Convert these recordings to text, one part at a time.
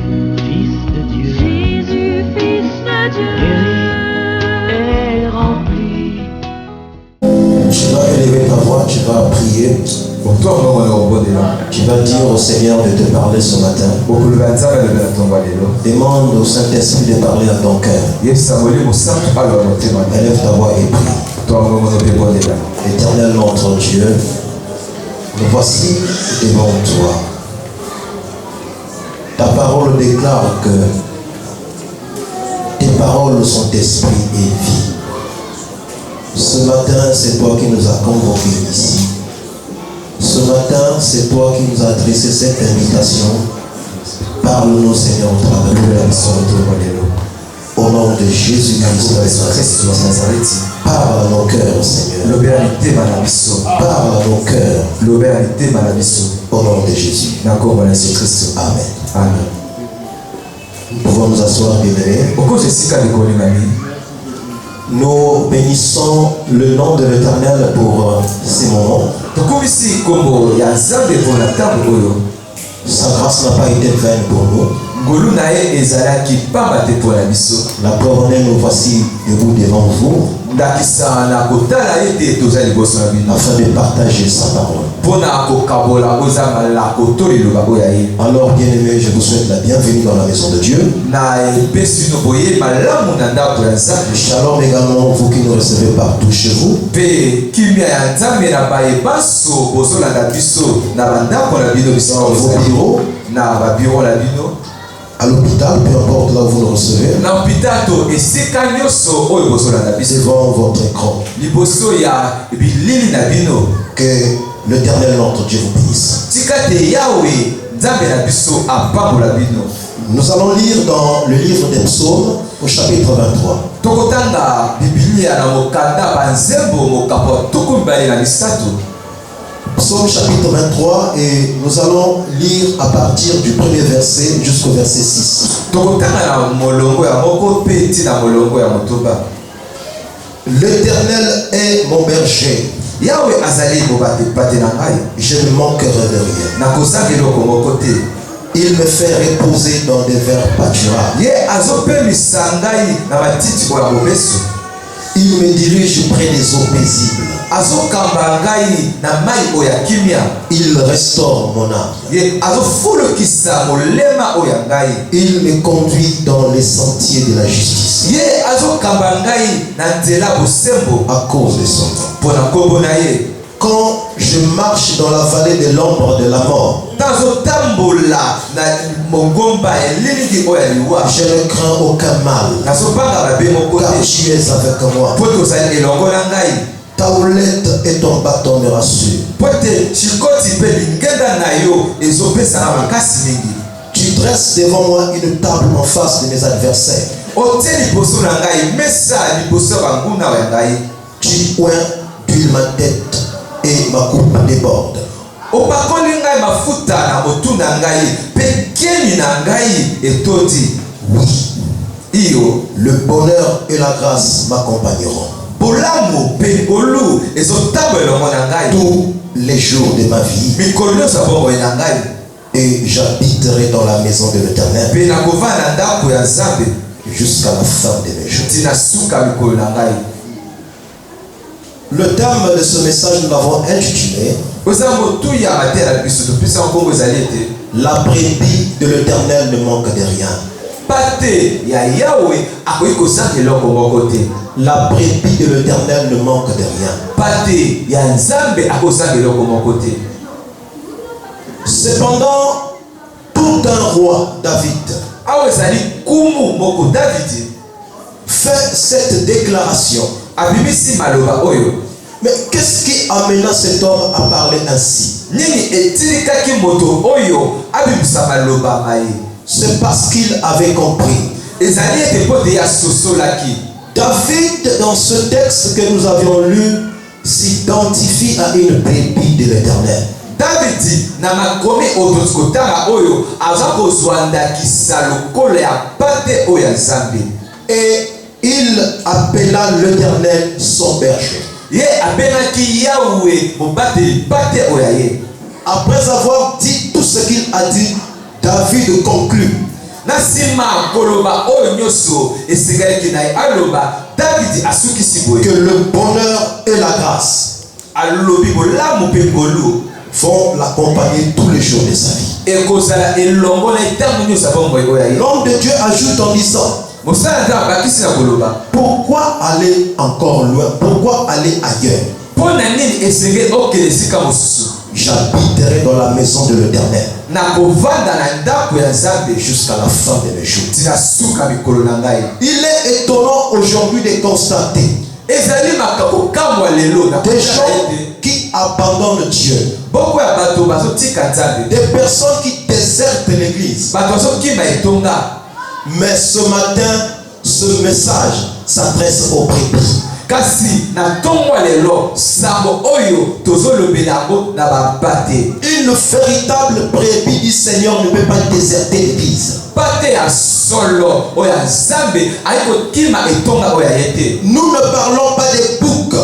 Fils de Dieu, Jésus, Fils de Dieu, est rempli. Tu vas élever ta voix, tu vas prier. Tu vas dire au Seigneur de te parler ce matin. Demande au Saint-Esprit de parler à ton cœur. Élève ta voix et prie. Éternel notre Dieu, nous voici devant toi. Ta parole déclare que tes paroles sont esprit et vie. Ce matin, c'est toi qui nous as convoqués ici. Ce matin, c'est toi qui nous as adressé cette invitation. Parle-nous, Seigneur, au travers de la au nom de Jésus-Christ de Nazareth. Parle à nos cœurs, Seigneur. Parle à nos cœurs. Au nom de Jésus. Amen. Amen. Nous pouvons nous asseoir, bien-aimés. Nous bénissons le nom de l'Éternel pour ces moments. Sa grâce n'a pas été vaine pour nous. La preuve, nous voici debout devant vous afin de partager sa parole. Alors, bien-aimés, je vous souhaite la bienvenue dans la maison de Dieu. Shalom également, vous qui nous recevez partout chez vous. Dans vos bureaux, à l'hôpital, peu importe là où vous nous recevez, devant votre écran. Que l'Éternel notre Dieu vous bénisse. Nous allons lire dans le livre des Psaumes au chapitre 23. Psaume chapitre 23 et nous allons lire à partir du premier verset jusqu'au verset 6. L'Éternel est mon berger. Je ne manquerai de rien. Il me fait reposer dans des verts pâturages. Il me dirige près des eaux paisibles. Il restaure mon âme. Il me conduit dans les sentiers de la justice à cause de son nom. Quand je marche dans la vallée de l'ombre de la mort, je ne crains aucun mal, car tu es avec moi. Ta houlette et ton bâton me rassurent. Tu dresses devant moi une table en face de mes adversaires. Tu oins d'huile ma tête et ma coupe déborde. Oui, le bonheur et la grâce m'accompagneront tous les jours de ma vie, et j'habiterai dans la maison de l'Éternel jusqu'à la fin de mes jours. Le thème de ce message, nous l'avons intitulé La brebis de l'Éternel ne manque de rien. La brebis de l'Éternel ne manque de rien. Cependant, tout un roi, David, fait cette déclaration. Mais qu'est-ce qui amena cet homme à parler ainsi? C'est parce qu'il avait compris. David, dans ce texte que nous avions lu, s'identifie à une brebis de l'Éternel. Et il appela l'Éternel son berger. Après avoir dit tout ce qu'il a dit, David conclut nasima koloba oyo nyoso esengelaki na ye aloba David asukisi boye que le bonheur et la grâce alobi bolamu mpe ngolu vont l'accompagner tous les jours de sa vie. ekozala elongo na ntango nyonso abomboye oyo ye. L'homme de Dieu ajoute en disant, mosala nzambe abakisi na koloba pourquoi aller encore loin? Pourquoi aller ailleurs? mpo na nini esengeli okende esika mosusu? J'habiterai dans la maison de l'Éternel nakovanda na ndako ya nzambe jusqu'à la fin de mes jours. tina suka mikolo na ngai. Il est étonnant aujourd'hui de constater ezali makambo kamwa lelo na des gens qui abandonnent Dieu, boko ya bato bazotika nzambe, des personnes qui désertent l'église. bato bazokima etonga. Mais ce matin, ce message s'adresse aux brebis. kasi na ntongo lelo sango oyo tozolobela yango na babate. Une véritable brebis du Seigneur ne peut pas déserter l'église. bate ya solo oyo ya nzambe ayikokima etonga oyo ya ye te. Nous ne parlons pas des boucs,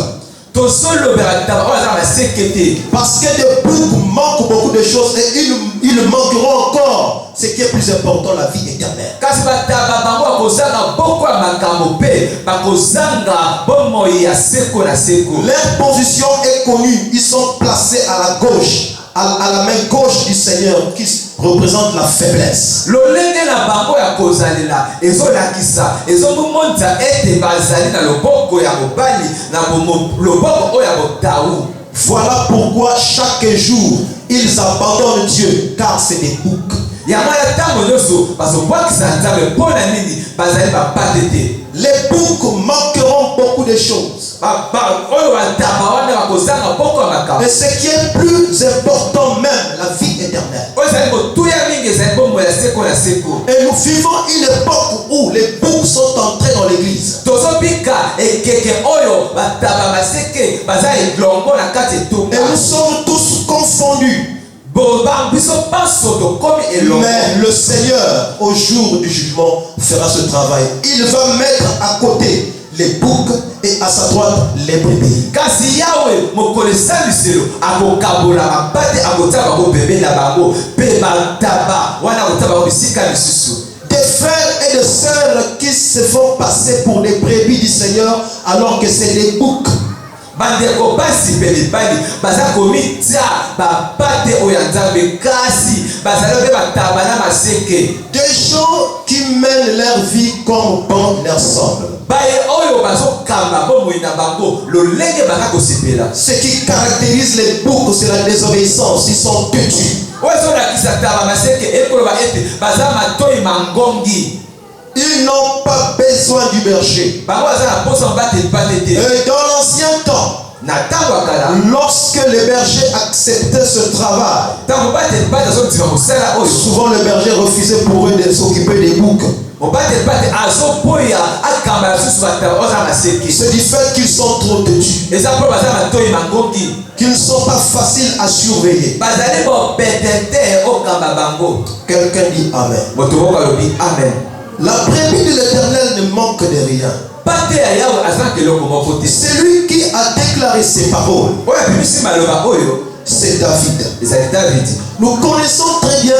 tozolobela taba oyo aza baseke te. parce que des boucs manquent beaucoup de choses et ils manqueront encore ce qui est plus important, la vie éternelle. kasi bataba bango bakozanga boko ya makambo mpe bakozanga bomoi ya seko na seko. Leur position est connue. Ils sont placés à la gauche, à la main gauche du Seigneur, qui représente la faiblesse. lolenge na bango ya kozalela ezolakisa ezomonza ete bazali na loboko ya mobali na loboko oyo ya botawu. Voilà pourquoi chaque jour, ils abandonnent Dieu, car c'est des boucs. yango ya ntango nyonso bazobwakisa nzambe mpo na nini bazali bapate te. Les boucs manqueront beaucoup de choses. oyo bataba wana bakozanga boko ya makambo. Et ce qui est plus important même, la vie éternelle. oyo ezali kotuya mingi ezali bomoi ya seko na seko. Et nous vivons une époque où les boucs sont entrés dans l'église. tozobika ekeke oyo bataba baseke baza elongo na kati etonga. Et nous sommes tous confondus. biso banso tokomi elongo. Mais le Seigneur, au jour du jugement, fera ce travail. Il va mettre à côté les boucs et à sa droite les brebis. kasi yawe mokolo esaliselo akokabola mabate akotia bango pembeni na bango mpe bataba wana akotia bango bisika misusu. Des frères et des sœurs qui se font passer pour des brebis du Seigneur alors que c'est des boucs. bandeko basi mpe mibali baza komitia babate oyo ya nzambe kasi bazali mpe bataba na maseke. Des gens qui mènent leur vie comme bon leur semble. baye oyo bazokamba bomoi na bango lolenge baza kosepela. Ce qui caractérise les boucs, c'est la désobéissance. Ils sont têtus. oyo ezolakisa taba maseke ekoloba ete baza matoi mangongi. Ils n'ont pas besoin du berger. bango baza na posa mobate te. Et dans l'ancien temps, na ntango ya kala lorsque les bergers acceptaient ce travail, ntango mobate azondima mosala oyo souvent le berger refusait pour eux de s'occuper des boucs. mobate azoboya akamba lisusu bataba oza maseke. C'est du fait qu'ils sont trop têtus, eza mpo baza matoi mangongi qu'ils ne sont pas faciles à surveiller. bazali bopete te okamba bango. Quelqu'un dit Amen. moto moko alobi amen. La brebis de l'Éternel ne manque de rien. pate ya yawe aza keloko moko te. C'est lui qui a déclaré ces paroles. oyo abimisi maloba oyo C'est David. ezali David. Nous connaissons très bien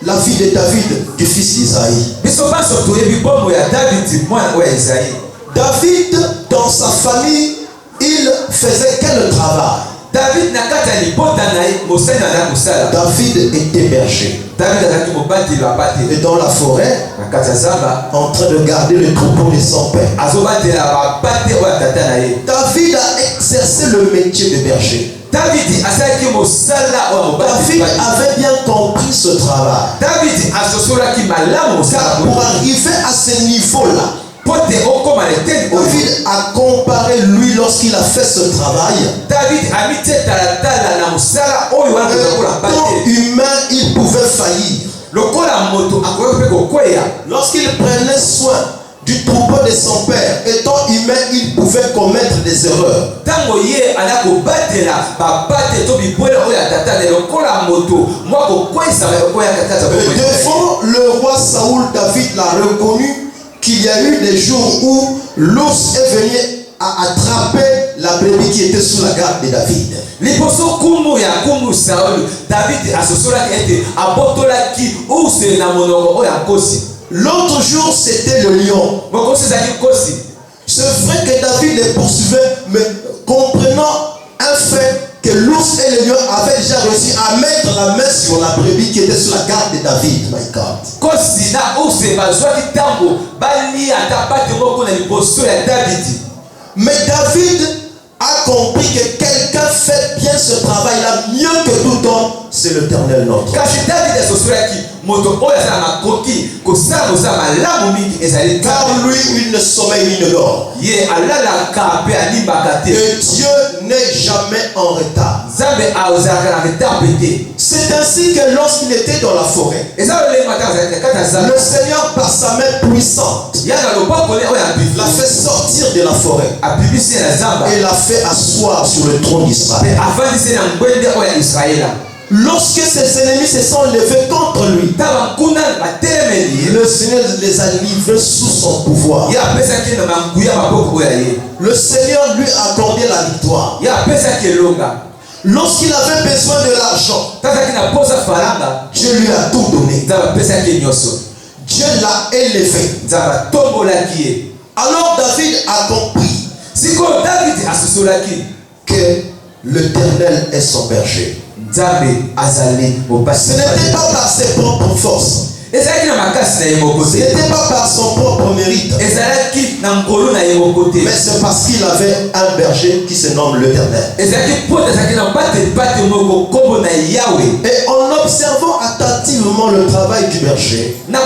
la vie de David, du fils d'Isaïe. biso banso toyebi bomoi ya David mwana oyo ya Isaïe. David, dans sa famille, il faisait quel travail? David na kati ya libota na ye mosali aza kosala. David était berger. David azalaki mobateli bapate Et dans la forêt, na kati ya zamba en train de garder le troupeau de son père. azobatela bapate oyo ya tata na ye. David a exercé le métier de berger. David asalaki mosala oyo David mobate. avait bien compris ce travail. David asosolaki malamu mosala Car pour arriver à ce niveau-là, po te okoma leteni oyo. David a comparé lui lorsqu'il a fait ce travail. David amitie talatala na mosala oyo wana kozakola Étant bate. humain, il pouvait faillir. lokola moto akoki mpe kokweya. Lorsqu'il prenait soin du troupeau de son père, étant humain, il pouvait commettre des erreurs. ntango ye ala kobatela babate to bibwele oyo ya tata na lokola moto mwa kokweyisaka okoya kata za Devant le roi Saoul, David l'a reconnu qu'il y a eu des jours où l'ours est venu à attraper la brebis qui était sous la garde de David. liboso kumu ya kumu Saul David asosolaki ete abotolaki use na monoko oyo ya nkosi. L'autre jour, c'était le lion. C'est vrai que David les poursuivait, mais comprenant un fait que l'ours et le lion avaient déjà réussi à mettre la main sur la brebis qui était sur la garde de David. My God. Mais David a compris que quelqu'un fait bien ce travail-là mieux que tout homme, c'est l'Éternel notre. Car lui, il ne sommeille ni ne dort. Et Dieu n'est jamais en retard. C'est ainsi que lorsqu'il était dans la forêt, le Seigneur par sa main puissante l'a fait sortir de la forêt et l'a fait asseoir sur le trône d'Israël. Lorsque ses ennemis se sont levés contre lui, le Seigneur les a livrés sous son pouvoir. Le Seigneur lui a accordé la victoire. Lorsqu'il avait besoin de l'argent, Dieu lui a tout donné. Dieu l'a élevé. Alors David a compris que l'Éternel est son berger. Ce n'était pas par ses propres forces. Ce n'était pas par son propre mérite. Mais c'est parce qu'il avait un berger qui se nomme l'Éternel. Et en observant attentivement le travail du berger, vous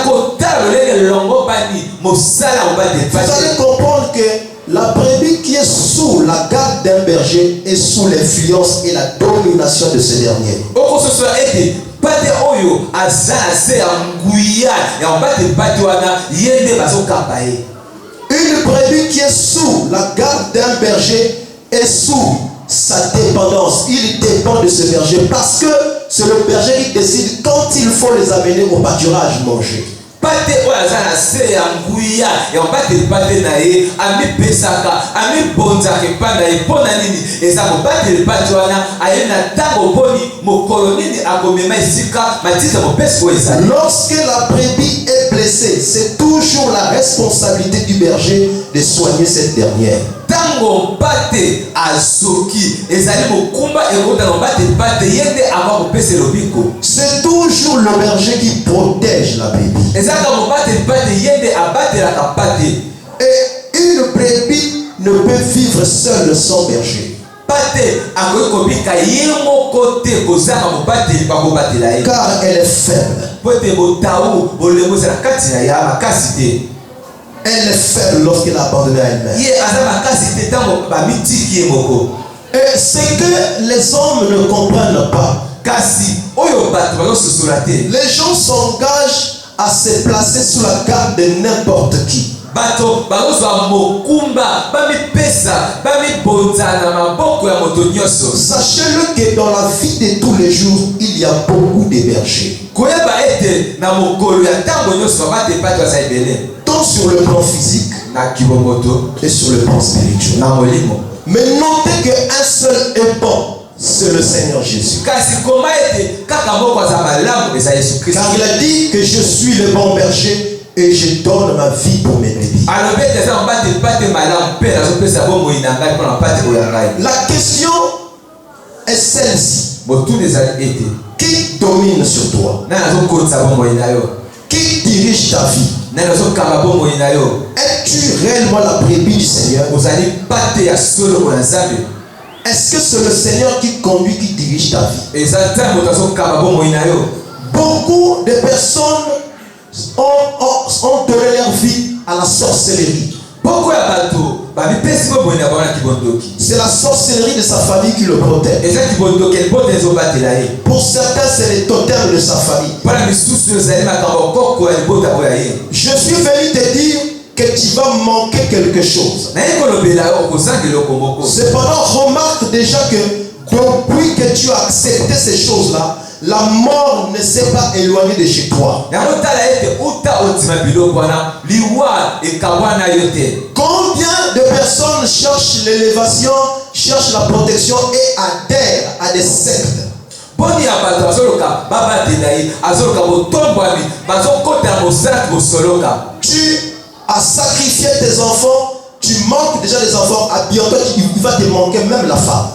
allez comprendre que la brebis qui est sous la garde d'un berger est sous l'influence et la domination de ce dernier. Une brebis qui est sous la garde d'un berger est sous sa dépendance. Il dépend de ce berger parce que c'est le berger qui décide quand il faut les amener au pâturage manger. Lorsque la brebis est blessée, c'est toujours la responsabilité du berger de soigner cette dernière. C'est toujours le berger qui protège la brebis. Et une brebis ne peut vivre seule sans berger. Car elle est faible. Elle est faible lorsqu'elle est abandonnée à elle-même. Et ce que les hommes ne comprennent pas, les gens s'engagent à se placer sous la garde de n'importe qui. Sachez-le que dans la vie de tous les jours, il y a beaucoup de bergers. Tant sur le plan physique et sur le plan spirituel. Mais notez qu'un seul est bon, c'est le Seigneur Jésus. Car il a dit que je suis le bon berger et je donne ma vie pour mes brebis. La question est celle-ci. Qui domine sur toi? Qui dirige ta vie? Es-tu réellement la brebis du Seigneur? Est-ce que c'est le Seigneur qui conduit, qui dirige ta vie? Beaucoup de personnes ont donné leur vie à la sorcellerie. C'est la sorcellerie de sa famille qui le protège. Pour certains, c'est les totems de sa famille. Je suis venu te dire que tu vas manquer quelque chose. Cependant, remarque déjà que depuis que tu as accepté ces choses-là, la mort ne s'est pas éloignée de chez toi. Combien de personnes cherchent l'élévation, cherchent la protection et adhèrent à des sectes? poni ya bato azoloka babatela ye azoloka botombwami bazokotela mosala bosoloka. Tu as sacrifié tes enfants, tu manques déjà des enfants, à bientôt il va te manquer même la femme.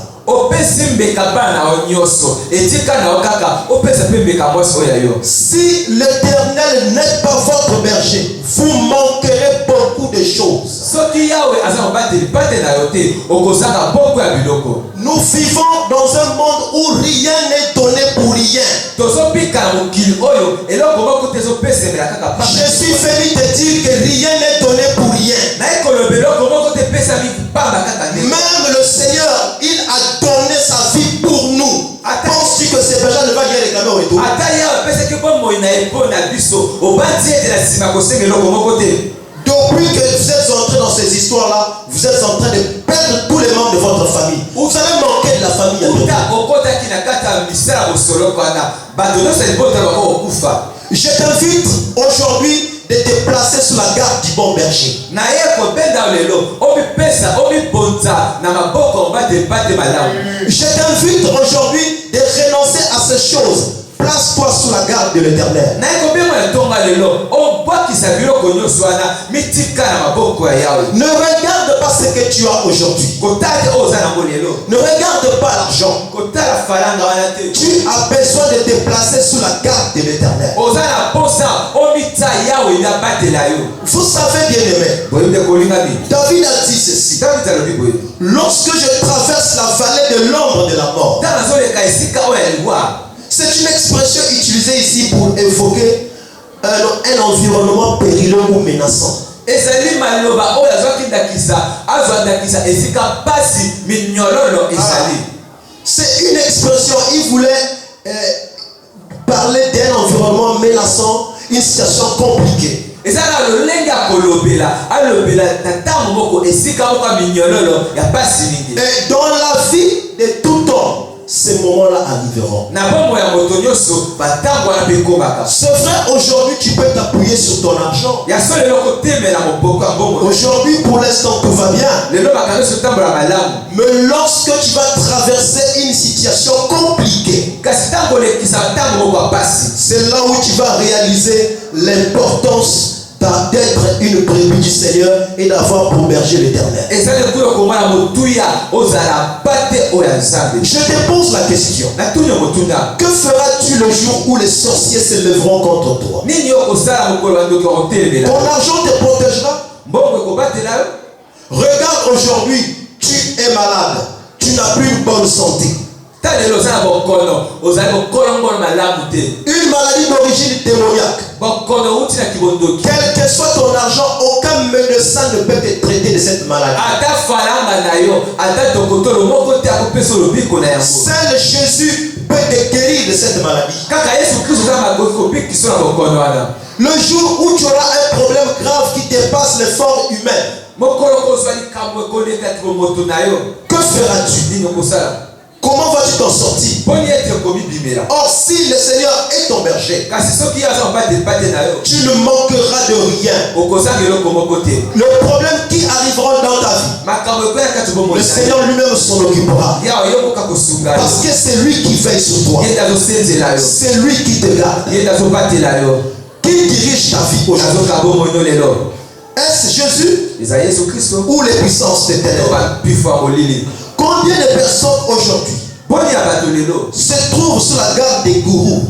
Si l'Éternel n'est pas votre berger, vous manquerez beaucoup de choses. Nous vivons dans un monde où rien n'est donné pour rien. Je suis venu te dire que rien n'est donné pour rien. Même le Seigneur, il a donné sa vie pour nous. Penses-tu que ces bergers ne vont rien réclamer au retour? Depuis que vous êtes entré dans ces histoires-là, vous êtes en train de perdre tous les membres de votre famille. Vous allez manquer de la famille. Je t'invite aujourd'hui de te placer sous la garde du bon berger. Je t'invite aujourd'hui de renoncer à ces choses. Place-toi sous la garde de l'Éternel. Ne regarde pas ce que tu as aujourd'hui. Ne regarde pas l'argent. Tu as besoin de te placer sous la garde de l'Éternel. Vous savez bien aimé, David a dit ceci: lorsque je traverse la vallée de l'ombre de la mort. C'est une expression utilisée ici pour évoquer un environnement périlleux ou menaçant. C'est une expression, il voulait parler d'un environnement menaçant, une situation compliquée. Et dans la vie de tout homme, ces moments-là arriveront. C'est vrai, aujourd'hui tu peux t'appuyer sur ton argent. Aujourd'hui pour l'instant tout va bien. Mais lorsque tu vas traverser une situation compliquée, c'est là où tu vas réaliser l'importance d'être une brebis du Seigneur et d'avoir pour berger l'Éternel. Je te pose la question: que feras-tu le jour où les sorciers se lèveront contre toi? Ton argent te protégera? Regarde, aujourd'hui tu es malade, tu n'as plus une bonne santé. Une maladie d'origine démoniaque. Quel que soit ton argent, aucun médecin ne peut te traiter de cette maladie. Seul Jésus peut te guérir de cette maladie. Le jour où tu auras un problème grave qui dépasse les formes humaines, que feras-tu? Comment vas-tu t'en sortir? Or, si le Seigneur est ton berger, tu ne manqueras de rien. Le problème qui arrivera dans ta vie, le Seigneur lui-même s'en occupera. Parce que c'est lui qui veille sur toi. C'est lui qui te garde. Qui dirige ta vie aujourd'hui? Est-ce Jésus ou les puissances des ténèbres? Combien de personnes aujourd'hui se trouvent sous la garde des gourous?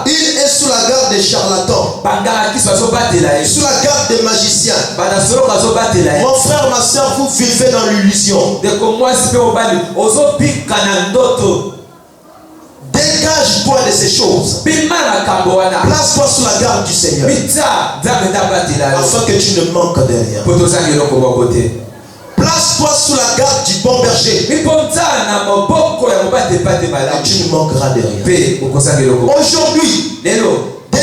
Il est sous la garde des charlatans, sous la garde des magiciens. Mon frère, ma soeur, vous vivez dans l'illusion. Dégage-toi de ces choses. Place-toi sous la garde du Seigneur, afin que tu ne manques de rien. Place-toi sous la garde du bon berger, et tu ne manqueras de rien. Aujourd'hui, des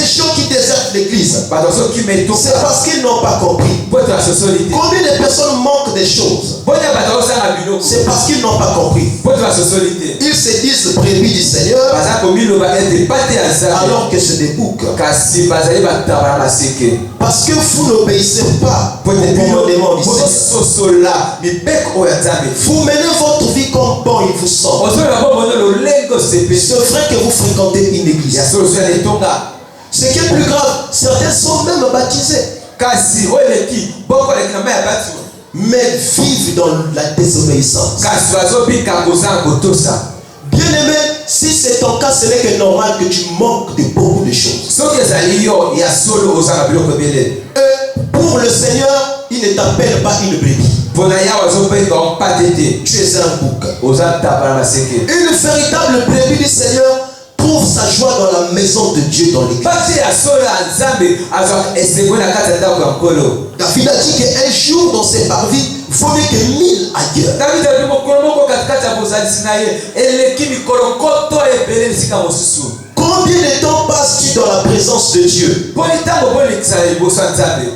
gens qui désertent l'église, bato bazokima c'est parce qu'ils n'ont pas compris. po to asosoli te Combien de personnes manquent des choses? mpona bato bazosala biloko C'est parce qu'ils n'ont pas compris. po to asosoli te Ils se disent brebis du Seigneur baza komiloba ete pate ya nzambe alors que c'est des boucs. kasi bazali batabala maseke Parce que vous n'obéissez pas au commandement du Seigneur. bozososola mibeko oyo ya nzambe Vous menez votre vie comme bon il vous semble. ozoyola bomona lolenge osepeli C'est vrai que vous fréquentez une église. ya solo ozoya letonga Ce qui est plus grave, certains sont même baptisés, kasi oyo eleki boko eleki na mai ya batiwa mais vivent dans la désobéissance. kasi bazobika kozanga kotosa Bien-aimé, si c'est ton cas, ce n'est que normal que tu manques de beaucoup de choses. soki ezali yo ya solo ozanga biloko ebele Et pour le Seigneur, il ne t'appelle pas une brebis. mpona yawe azobeka opate te Tu es un bouc. oza tabala maseke Une véritable brebis du Seigneur trouve sa joie dans la maison de Dieu, dans l'église. pasi ya solo ya nzambe azwaka esengo na kati ya ndako ya nkolo David a dit qu'un jour dans ses parvis, vaut mieux que 1000 ailleurs. davide abi mokolo moko katikati ya bozalisi na ye eleki mikolo koto ebele esika mosusu Combien de temps passes-tu dans la présence de Dieu? mpo ntango bolekisa liboso ya nzambe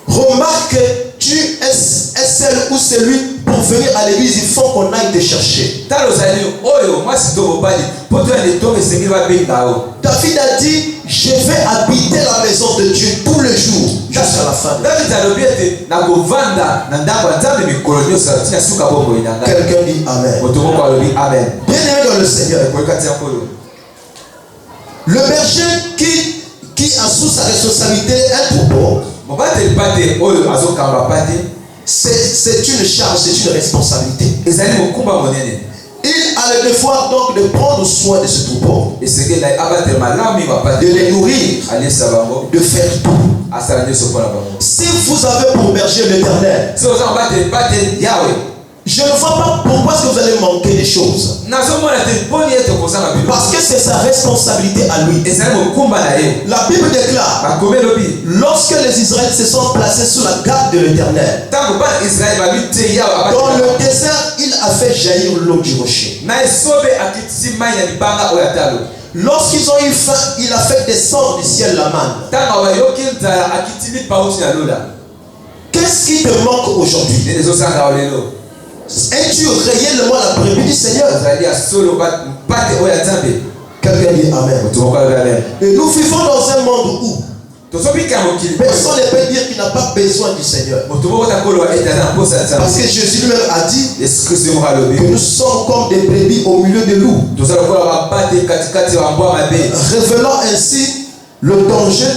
Remarque que tu es celle ou celui pour venir à l'église, il faut qu'on aille te chercher. tala ozali oyo mwasi to mobali mpo toya letongo esengeli babenga o David a dit, je vais habiter la maison de Dieu tous les jours jusqu'à la fin. david alobi ete nakovanda na ndako ya nzambe mikolo nyonso tina suka bomoi na ngai Quelqu'un dit Amen. moto moko alobi amen Bien-aimé dans le Seigneur, ekoyeka tia nkolo le berger qui a sous sa responsabilité un troupeau, mobateli pate oyo azokamba pate c'est une charge, c'est une responsabilité. ezali mokumba monene Il a le devoir donc de prendre soin de ce troupeau, esengeli na ye abatela malamu mingi bapate de les nourrir, aliesa bango de faire tout. asala nyonso mpona bango Si vous avez pour berger l'Éternel, so oza mobateli pate yawe je ne vois pas pourquoi est-ce que vous allez manquer des choses. nazomona te mponi ete kozanga biloko Parce que c'est sa responsabilité à lui. ezali mokumba na ye La Bible déclare, bakomi elobi lorsque les Israélites se sont placés sous la garde de l'Éternel, ntango bana israele babi te yawe dans abatela le désert, il a fait jaillir l'eau du rocher. na esobe akitisi mai ya libanga oyo atalo Lorsqu'ils ont eu faim, il a fait descendre du ciel la manne. ntango bayoki nzala akitimi pauti na lola Qu'est-ce qui te manque aujourd'hui? nde ezosanga o lelo Es-tu réellement la brebis du Seigneur? ozali ya solo pate oyo ya nzambe Quelqu'un dit Amen. moto moko alobi amen Et nous vivons dans un monde où tozobika mokili personne ne peut dire qu'il n'a pas besoin du Seigneur. moto moko takoloba ete aza na mposa ya Parce nzambe que Jésus lui-même a dit yesu kristo moko alobi que nous sommes comme des brebis au milieu de loups, toza lokola bapate katikati ya bambwa mabe révélant ainsi le danger,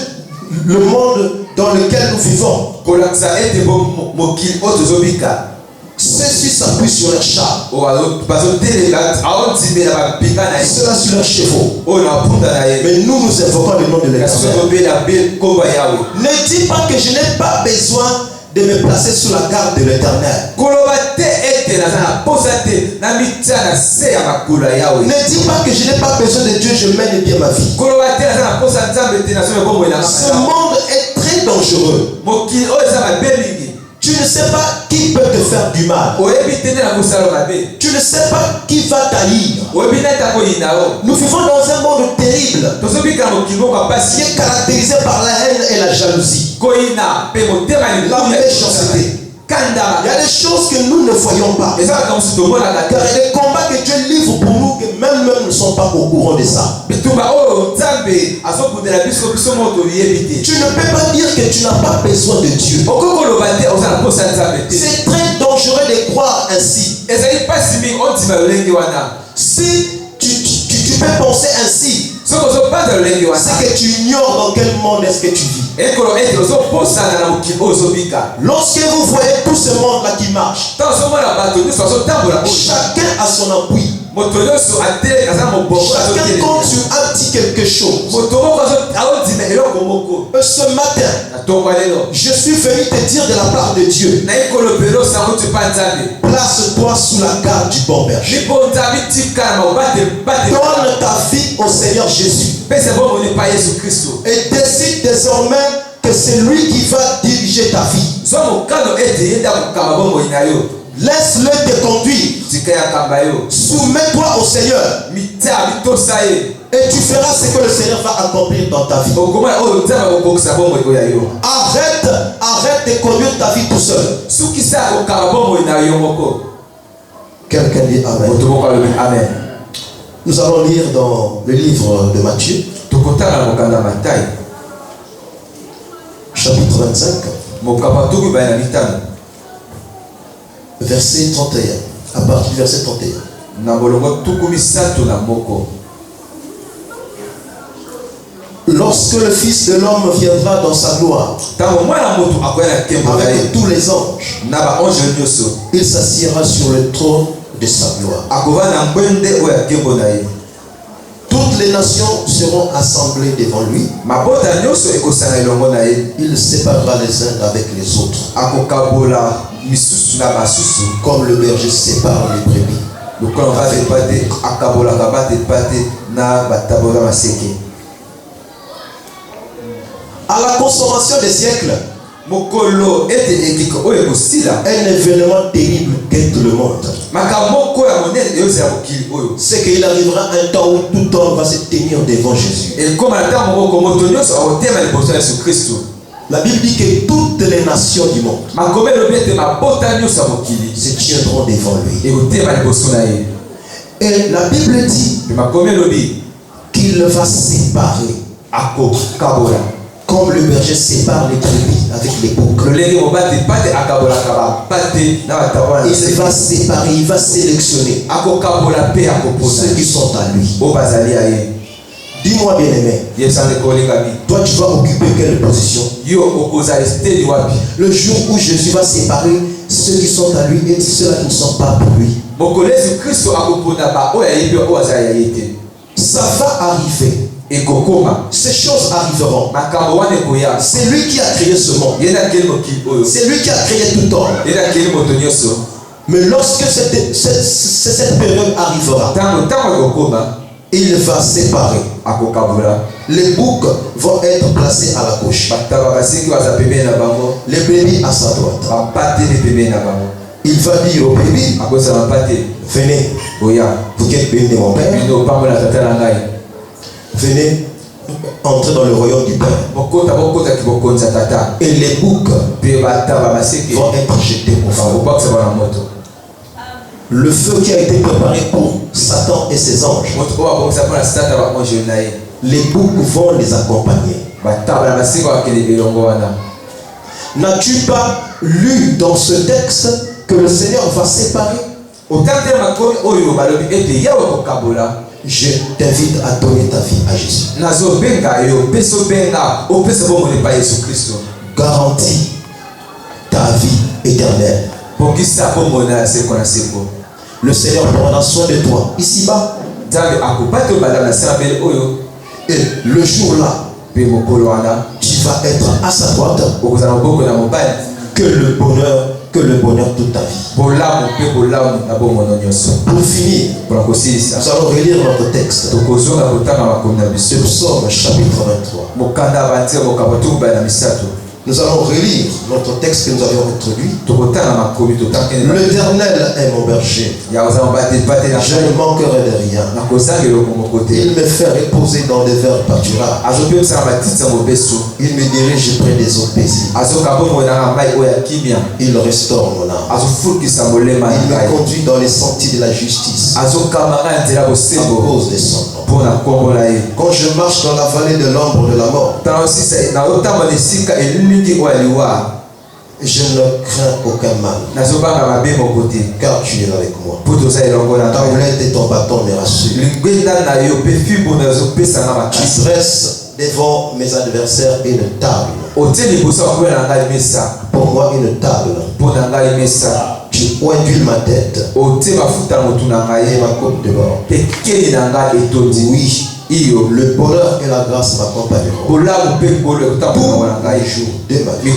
le monde dans lequel nous vivons. kolakisa ete mokili oyo tozobika Ceux-ci s'appuient sur leurs chars, oyo bazotelela aondimela bapinga na ye ceux-là sur leurs chevaux. oyo na bapunda na ye Mais nous, nous invoquons le nom de kasi l'Éternel. tozobela mpe nkombo ya yawe Ne dis pas que je n'ai pas besoin de me placer sous la garde de l'Éternel. koloba te ete naza na posa te na mitia na se ya makolo ya yawe Ne dis pas que je n'ai pas besoin de Dieu, je mène bien ma vie. koloba te naza na posa nzambe te nazoya bomoi na Ce monde est très dangereux. mokili oyo eza mabe mingi Tu ne sais pas qui peut te faire du mal. oyebi te nde na kosala mabe Tu ne sais pas qui va t'haïr. oyebi nde takoyina o Nous vivons dans un monde terrible tozobika mokili moko ya qui pasi est caractérisé par la haine et la jalousie. koyina mpe motema La méchanceté. kanda Il y a des choses que nous ne voyons pas. ezalaka mosu tomonaka Car te il y a des combats que Dieu livre pour nous que même ne sont pas au courant de ça. bitumba oyo nzambe azokundela biso moko toyebi te Tu ne peux pas dire que tu n'as pas besoin de Dieu. okoki koloba te oza na posa ya nzambe te C'est très dangereux de croire ainsi. ezali mpasi mingi ondima lolenge wana Si tu peux penser ainsi, soki ozopanda lolenge wana c'est que tu ignores dans quel monde est-ce que tu vis. ekolo ete ozoposana na mokili oyo ozobika Lorsque vous voyez tout ce monde-là qui marche, ntango ozomona bato nyonso bazotambola oyo chacun a son appui. moto nyonso ateleka aza mobongo Chacun compte sur un petit quelque chose. moto moko aodima eloko moko Ce matin, na ntongo ya lelo je suis venu te dire de la part de Dieu, nayi kolobela osango ti mpa nzambe place-toi sous la garde du bon berger. libonza bitika na mobate Donne ta vie au Seigneur Jésus. pesa bomoni mpa yesu kristo Et décide désormais que c'est lui qui va diriger ta vie. zwa mokano ete ye nde akokamba bomoi na yo Laisse-le te conduire. tika ya kamba yo Soumets-toi au Seigneur. mitia mitosa ye Et tu feras ce que le Seigneur va accomplir dans ta vie. Arrête de conduire ta vie tout seul. Quelqu'un dit Amen. Amen. Nous allons lire dans le livre de Matthieu, chapitre 25, verset 31. À partir du verset 31. Lorsque le Fils de l'homme viendra dans sa gloire, avec tous les anges, il s'assiera sur le trône de sa gloire. Toutes les nations seront assemblées devant lui. Il séparera les uns avec les autres, comme le berger sépare les brebis. À la consommation des siècles, un événement terrible guette le monde. C'est qu'il arrivera un temps où tout homme va se tenir devant Jésus. La Bible dit que toutes les nations du monde se tiendront devant lui. Et la Bible dit qu'il va séparer, comme le berger sépare les brebis avec les boucs. Il va séparer, il va sélectionner ceux qui sont à lui. Dis-moi bien aimé, toi tu vas occuper quelle position? Le jour où Jésus va séparer ceux qui sont à lui et ceux qui ne sont pas pour lui. Ça va arriver. Ces choses arriveront. C'est lui qui a créé ce monde. C'est lui qui a créé tout homme. Mais lorsque cette période arrivera, il va séparer. Les boucs vont être placés à la gauche, les brebis à sa droite. Il va dire aux brebis, venez, vous qui êtes bénis de mon Père, venez entrer dans le royaume du Père. Et les boucs vont être jetés au feu. Le feu qui a été préparé pour Satan et ses anges, les boucs vont les accompagner. N'as-tu pas lu dans ce texte que le Seigneur va séparer? Je t'invite à donner ta vie à Jésus. Garantis ta vie éternelle. Le Seigneur prendra soin de toi ici-bas. Et le jour-là, tu vas être à sa droite. Que le bonheur toute ta vie. Pour finir, nous allons relire notre texte. Le psaume chapitre 23. Nous allons relire notre texte que nous avions introduit. L'Éternel est mon berger. Je ne manquerai de rien. Il me fait reposer dans des verts pâturages. Il me dirige près des eaux paisibles. Il restaure mon âme. Il me conduit dans les sentiers de la justice à cause de son nom. Quand je marche dans la vallée de l'ombre de la mort, je ne crains aucun mal, car tu es avec moi. Ta houlette et ton bâton me rassurent. Tu dresses devant mes adversaires une table. Pour moi une table. Tu induis ma tête et ma coupe de bord. Oui, le bonheur et la grâce m'accompagneront tous les jours de ma vie.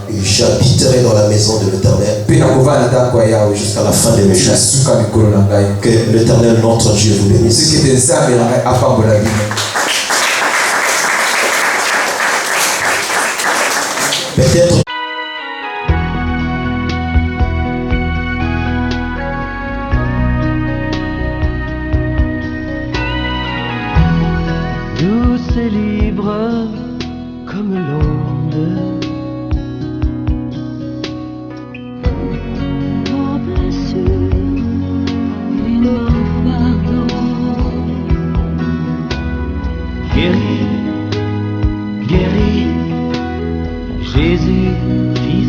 Et j'habiterai dans la maison de l'Éternel jusqu'à la fin de mes jours. Que l'Éternel notre Dieu vous bénisse. Peut-être Jésus, Fils